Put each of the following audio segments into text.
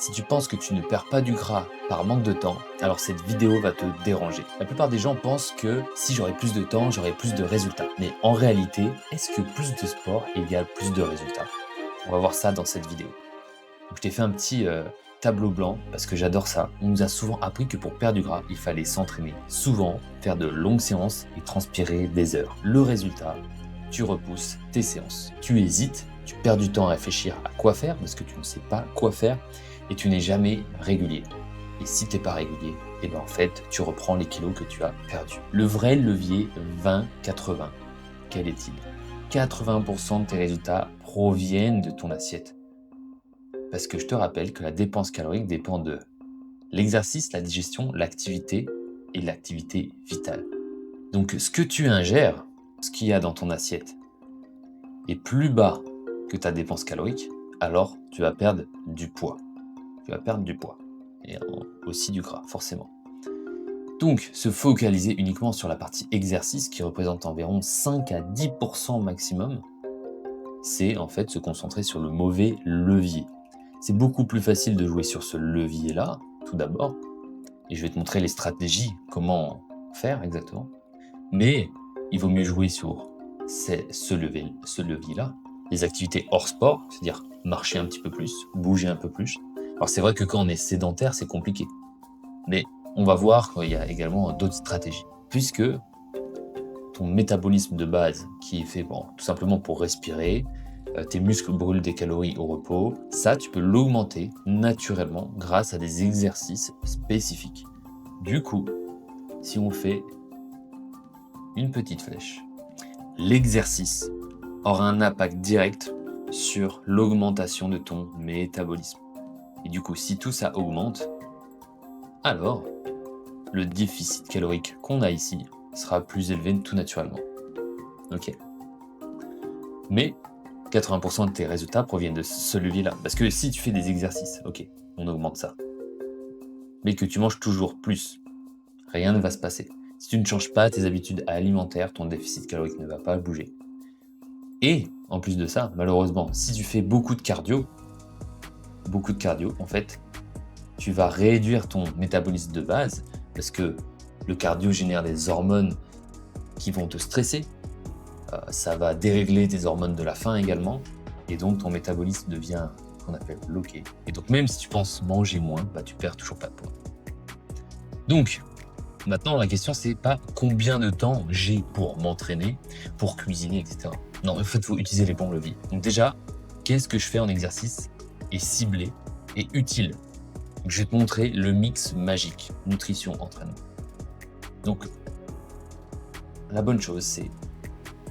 Si tu penses que tu ne perds pas du gras par manque de temps, alors cette vidéo va te déranger. La plupart des gens pensent que si j'aurais plus de temps, j'aurais plus de résultats. Mais en réalité, est-ce que plus de sport égale plus de résultats? On va voir ça dans cette vidéo. Donc, je t'ai fait un petit tableau blanc parce que j'adore ça. On nous a souvent appris que pour perdre du gras, il fallait s'entraîner souvent, faire de longues séances et transpirer des heures. Le résultat, tu repousses tes séances. Tu hésites, tu perds du temps à réfléchir à quoi faire parce que tu ne sais pas quoi faire et tu n'es jamais régulier. Et si tu n'es pas régulier, et ben en fait, tu reprends les kilos que tu as perdus. Le vrai levier 20-80, quel est-il? 80% de tes résultats proviennent de ton assiette. Parce que je te rappelle que la dépense calorique dépend de l'exercice, la digestion, l'activité et l'activité vitale. Donc ce que tu ingères, ce qu'il y a dans ton assiette, est plus bas que ta dépense calorique, alors tu vas perdre du poids. Tu vas perdre du poids. Et aussi du gras, forcément. Donc, se focaliser uniquement sur la partie exercice, qui représente environ 5 à 10% maximum, c'est en fait se concentrer sur le mauvais levier. C'est beaucoup plus facile de jouer sur ce levier-là, tout d'abord, et je vais te montrer les stratégies, comment faire exactement. Mais il vaut mieux jouer sur ce levier-là, les activités hors sport, c'est-à-dire marcher un petit peu plus, bouger un peu plus. Alors c'est vrai que quand on est sédentaire, c'est compliqué. Mais on va voir qu'il y a également d'autres stratégies. Puisque ton métabolisme de base, qui est fait tout simplement pour respirer, tes muscles brûlent des calories au repos, ça tu peux l'augmenter naturellement grâce à des exercices spécifiques. Du coup, si on fait une petite flèche, l'exercice aura un impact direct sur l'augmentation de ton métabolisme. Et du coup, si tout ça augmente, alors le déficit calorique qu'on a ici sera plus élevé tout naturellement. Ok. Mais 80% de tes résultats proviennent de ce levier-là. Parce que si tu fais des exercices, ok, on augmente ça. Mais que tu manges toujours plus, rien ne va se passer. Si tu ne changes pas tes habitudes alimentaires, ton déficit calorique ne va pas bouger. Et en plus de ça, malheureusement, si tu fais beaucoup de cardio, en fait, tu vas réduire ton métabolisme de base parce que le cardio génère des hormones qui vont te stresser. Ça va dérégler tes hormones de la faim également. Et donc, ton métabolisme devient ce qu'on appelle bloqué. Et donc, même si tu penses manger moins, tu perds toujours pas de poids. Donc, maintenant, la question, c'est pas combien de temps j'ai pour m'entraîner, pour cuisiner, etc. Non, en fait, il faut utiliser les bons leviers. Donc déjà, qu'est-ce que je fais en exercice est ciblé et utile. Donc, je vais te montrer le mix magique, nutrition, entraînement. Donc, la bonne chose, c'est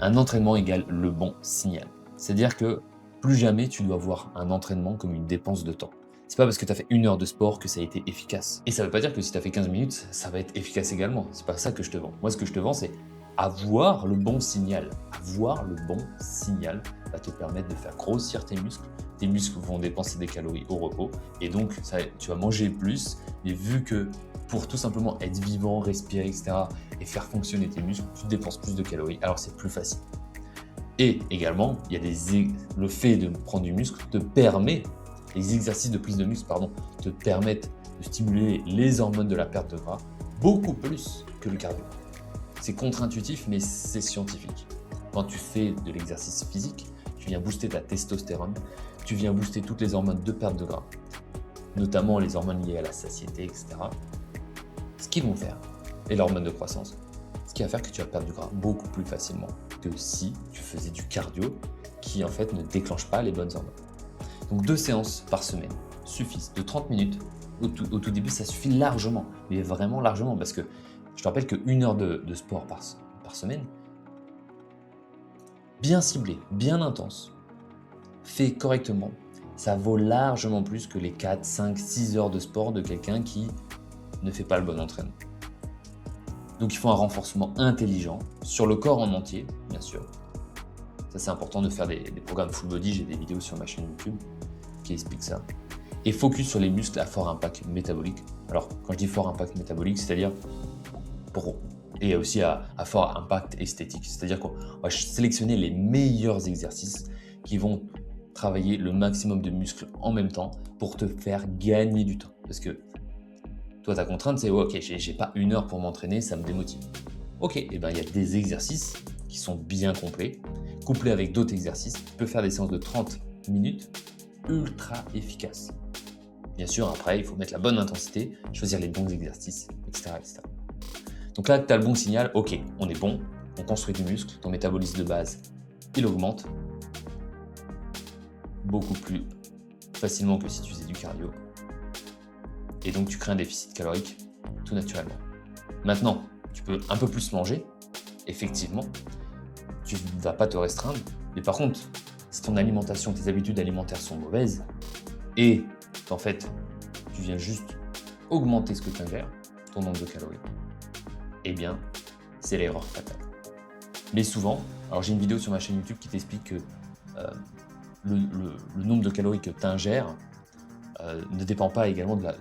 un entraînement égale le bon signal. C'est-à-dire que plus jamais tu dois voir un entraînement comme une dépense de temps. C'est pas parce que tu as fait 1 heure de sport que ça a été efficace. Et ça veut pas dire que si tu as fait 15 minutes, ça va être efficace également. C'est pas ça que je te vends. Moi, ce que je te vends, c'est avoir le bon signal. Avoir le bon signal va te permettre de faire grossir tes muscles. Tes muscles vont dépenser des calories au repos. Et donc, tu vas manger plus. Mais vu que pour tout simplement être vivant, respirer, etc. et faire fonctionner tes muscles, tu dépenses plus de calories. Alors, c'est plus facile. Et également, il y a le fait de prendre du muscle te permet, les exercices de prise de muscle, te permettent de stimuler les hormones de la perte de gras beaucoup plus que le cardio. C'est contre-intuitif, mais c'est scientifique. Quand tu fais de l'exercice physique, tu viens booster ta testostérone, tu viens booster toutes les hormones de perte de gras, notamment les hormones liées à la satiété, etc. Ce qu'ils vont faire, et l'hormone de croissance, ce qui va faire que tu vas perdre du gras beaucoup plus facilement que si tu faisais du cardio qui en fait ne déclenche pas les bonnes hormones. Donc 2 séances par semaine suffisent, de 30 minutes. Au tout début, ça suffit largement, mais vraiment largement, parce que je te rappelle que 1 heure de sport par semaine, bien ciblé, bien intense, fait correctement, ça vaut largement plus que les 4, 5, 6 heures de sport de quelqu'un qui ne fait pas le bon entraînement. Donc il faut un renforcement intelligent sur le corps en entier, bien sûr. Ça, c'est important de faire des programmes full body. J'ai des vidéos sur ma chaîne YouTube qui expliquent ça. Et focus sur les muscles à fort impact métabolique. Alors, quand je dis fort impact métabolique, c'est-à-dire et aussi à fort impact esthétique. C'est-à-dire qu'on va sélectionner les meilleurs exercices qui vont travailler le maximum de muscles en même temps pour te faire gagner du temps. Parce que toi, ta contrainte, c'est ok, j'ai pas 1 heure pour m'entraîner, ça me démotive. Ok, et ben il y a des exercices qui sont bien complets, couplés avec d'autres exercices. Tu peux faire des séances de 30 minutes ultra efficaces. Bien sûr, après, il faut mettre la bonne intensité, choisir les bons exercices, etc. etc. Donc là, tu as le bon signal, ok, on est bon, on construit du muscle, ton métabolisme de base, il augmente beaucoup plus facilement que si tu faisais du cardio. Et donc, tu crées un déficit calorique tout naturellement. Maintenant, tu peux un peu plus manger, effectivement, tu ne vas pas te restreindre, mais par contre, si ton alimentation, tes habitudes alimentaires sont mauvaises, et en fait, tu viens juste augmenter ce que tu ingères, ton nombre de calories, eh bien, c'est l'erreur fatale. Mais souvent, alors j'ai une vidéo sur ma chaîne YouTube qui t'explique que le nombre de calories que tu ingères ne dépend pas également de la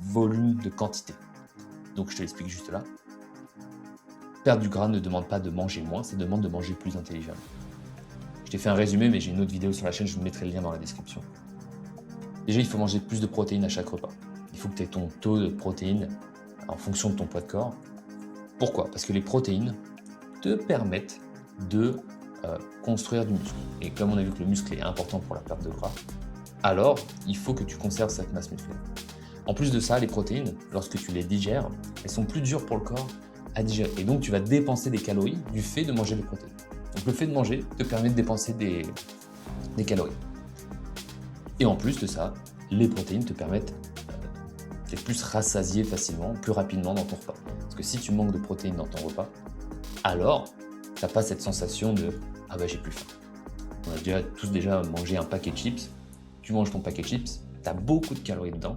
volume de quantité. Donc je te l'explique juste là. Perdre du gras ne demande pas de manger moins, ça demande de manger plus intelligemment. Je t'ai fait un résumé, mais j'ai une autre vidéo sur la chaîne, je vous mettrai le lien dans la description. Déjà, il faut manger plus de protéines à chaque repas. Il faut que tu aies ton taux de protéines en fonction de ton poids de corps. Pourquoi ? Parce que les protéines te permettent de construire du muscle. Et comme on a vu que le muscle est important pour la perte de gras, alors il faut que tu conserves cette masse musculaire. En plus de ça, les protéines, lorsque tu les digères, elles sont plus dures pour le corps à digérer. Et donc, tu vas dépenser des calories du fait de manger des protéines. Donc, le fait de manger te permet de dépenser des calories. Et en plus de ça, les protéines te permettent d'être plus rassasié facilement, plus rapidement dans ton repas. Parce que si tu manques de protéines dans ton repas, alors tu n'as pas cette sensation de « ah bah j'ai plus faim ». On a tous déjà mangé un paquet de chips, tu manges ton paquet de chips, tu as beaucoup de calories dedans,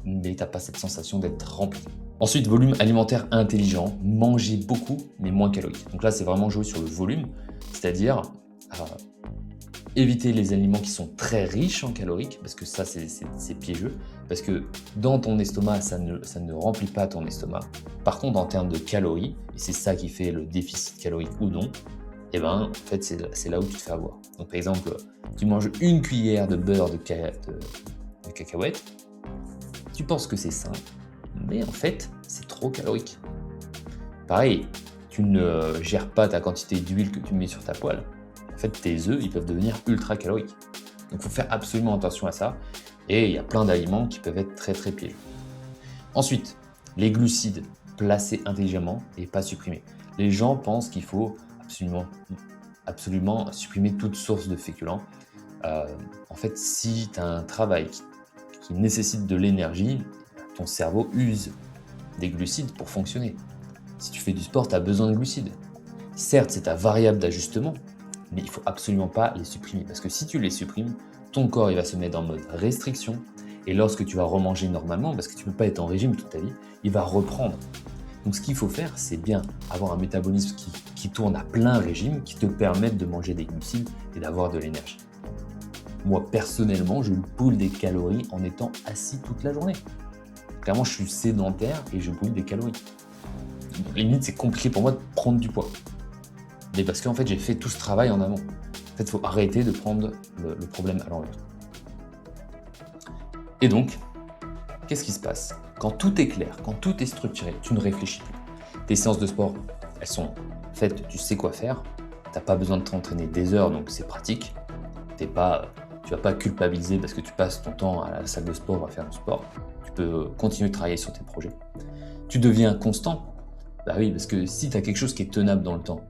mais tu n'as pas cette sensation d'être rempli. Ensuite, volume alimentaire intelligent, manger beaucoup mais moins calorique. Donc là, c'est vraiment jouer sur le volume, c'est-à-dire éviter les aliments qui sont très riches en caloriques, parce que ça, c'est piégeux, parce que dans ton estomac, ça ne remplit pas ton estomac. Par contre, en termes de calories, et c'est ça qui fait le déficit calorique ou non, et ben, en fait, c'est là où tu te fais avoir. Donc, par exemple, tu manges 1 cuillère de beurre de cacahuète, tu penses que c'est sain, mais en fait, c'est trop calorique. Pareil, tu ne gères pas ta quantité d'huile que tu mets sur ta poêle. En fait, tes œufs, ils peuvent devenir ultra caloriques. Donc, il faut faire absolument attention à ça. Et il y a plein d'aliments qui peuvent être très, très piégeux. Ensuite, les glucides, placés intelligemment et pas supprimés. Les gens pensent qu'il faut absolument supprimer toute source de féculents. En fait, si tu as un travail qui nécessite de l'énergie, ton cerveau use des glucides pour fonctionner. Si tu fais du sport, tu as besoin de glucides. Certes, c'est ta variable d'ajustement, mais il ne faut absolument pas les supprimer. Parce que si tu les supprimes, ton corps il va se mettre en mode restriction. Et lorsque tu vas remanger normalement, parce que tu ne peux pas être en régime toute ta vie, il va reprendre. Donc ce qu'il faut faire, c'est bien avoir un métabolisme qui tourne à plein régime, qui te permette de manger des glucides et d'avoir de l'énergie. Moi, personnellement, je brûle des calories en étant assis toute la journée. Clairement, je suis sédentaire et je brûle des calories. Donc, limite, c'est compliqué pour moi de prendre du poids. Mais parce qu'en fait, j'ai fait tout ce travail en amont. En fait, il faut arrêter de prendre le problème à l'envers. Et donc, qu'est-ce qui se passe ? Quand tout est clair, quand tout est structuré, tu ne réfléchis plus. Tes séances de sport, elles sont faites, tu sais quoi faire. Tu n'as pas besoin de t'entraîner des heures, donc c'est pratique. Tu ne vas pas culpabiliser parce que tu passes ton temps à la salle de sport à faire du sport. Tu peux continuer de travailler sur tes projets. Tu deviens constant. Bah oui, parce que si tu as quelque chose qui est tenable dans le temps,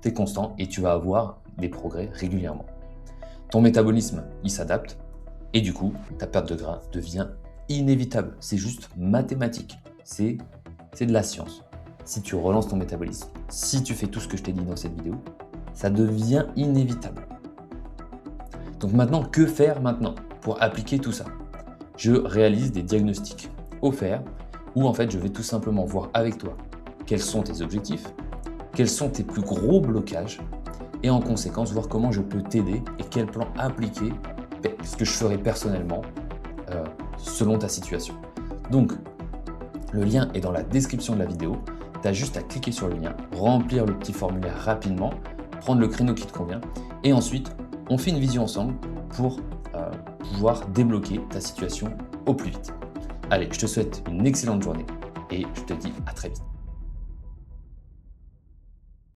tu es constant et tu vas avoir des progrès régulièrement. Ton métabolisme, il s'adapte et du coup, ta perte de gras devient inévitable. C'est juste mathématique. C'est de la science. Si tu relances ton métabolisme, si tu fais tout ce que je t'ai dit dans cette vidéo, ça devient inévitable. Donc maintenant, que faire maintenant pour appliquer tout ça ? Je réalise des diagnostics offerts où en fait, je vais tout simplement voir avec toi quels sont tes objectifs, quels sont tes plus gros blocages et en conséquence, voir comment je peux t'aider et quel plan appliquer, ce que je ferai personnellement selon ta situation. Donc, le lien est dans la description de la vidéo. Tu as juste à cliquer sur le lien, remplir le petit formulaire rapidement, prendre le créneau qui te convient et ensuite, on fait une visio ensemble pour pouvoir débloquer ta situation au plus vite. Allez, je te souhaite une excellente journée et je te dis à très vite.